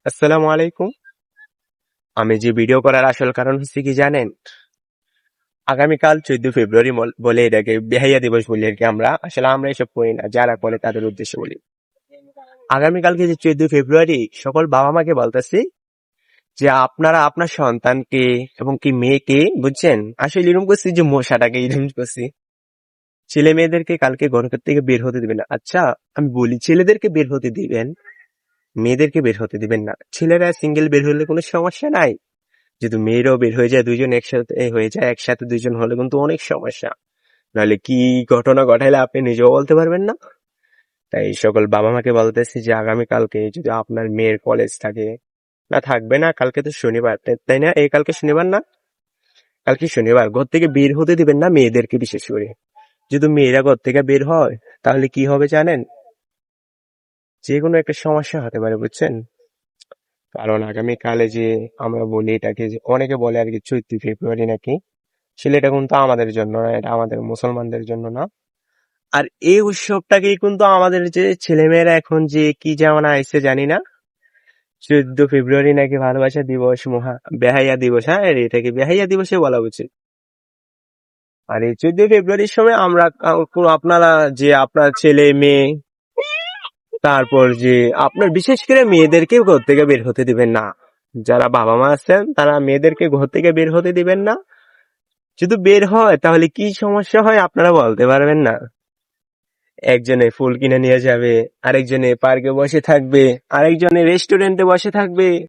আসসালামু আলাইকুম। আমি যে ভিডিও করার আসল কারণ হচ্ছে কি জানেন? আগামীকাল 14 ফেব্রুয়ারি বলে এটাকে বেহাইয়া দিবস বলি আর কি। আমরা এসব করি না, যারা করে তাদের উদ্দেশ্যে বলি। আগামীকালকে যে 14 ফেব্রুয়ারি, সকল বাবা মাকে বলতেছি যে আপনারা আপনার সন্তানকে এবং কি মেয়েকে, বুঝছেন, আসলে এরকম করছি যে মশাটাকে এরকম করছি, ছেলে মেয়েদেরকে কালকে ঘর থেকে বের হতে দিবেন না। আচ্ছা, আমি বলি, ছেলেদেরকে বের হতে দিবেন, মেয়েদেরকে বের হতে দিবেন না। ছেলেরা সিঙ্গেল বের হলে কোনো সমস্যা নাই, যদি মেয়েরাও বের হয়ে যায়, দুইজন একসাথে হয়ে যায়, একসাথে দুইজন হলে কিন্তু অনেক সমস্যা। নাহলে কি ঘটনা ঘটাইলে আপনি নিজেও বলতে পারবেন না। তাই সকল বাবা মাকে বলতেছি যে আগামীকালকে যদি আপনার মেয়ের কলেজ থাকে, না থাকবে না, কালকে তো শনিবার, তাই না? কালকে শনিবার না? কালকে শনিবার, ঘর থেকে বের হতে দিবেন না মেয়েদেরকে, বিশেষ করে যদি মেয়েরা ঘর থেকে বের হয়, তাহলে কি হবে জানেন? যে কোনো একটা সমস্যা হতে পারে, বুঝছেন। কারণ আগামীকালে যে আমরা বলি এটাকে, যে অনেকে বলে আর কি 14 ফেব্রুয়ারি নাকি, আসলে এটা কিন্তু আমাদের জন্য না, এটা আমাদের মুসলমানদের জন্য না। আর এই উৎসবটাকেই কিন্তু আমাদের যে ছেলেমেয়েরা এখন যে কি যেমন আইছে জানি না, 14 ফেব্রুয়ারি নাকি ভালোবাসা দিবস, বেহাইয়া দিবস। হ্যাঁ, এটাকে বেহাইয়া দিবসে বলা উচিত। আর এই 14 ফেব্রুয়ারির সময় আমরা আপনারা যে আপনার ছেলে মেয়ে, তারপর যে আপনার বিশেষ করে মেয়েদেরকে ঘর থেকে বের হতে দিবেন না। যারা বাবা মা আছেন তারা মেয়েদেরকে ঘর থেকে বের হতে দিবেন না। যদি বের হয় তাহলে কি সমস্যা হয় আপনারা বলতে পারবেন না। একজনে ফুল কিনে নিয়ে যাবে, আরেকজনে পার্কে বসে থাকবে, আরেকজনে রেস্টুরেন্টে বসে থাকবে।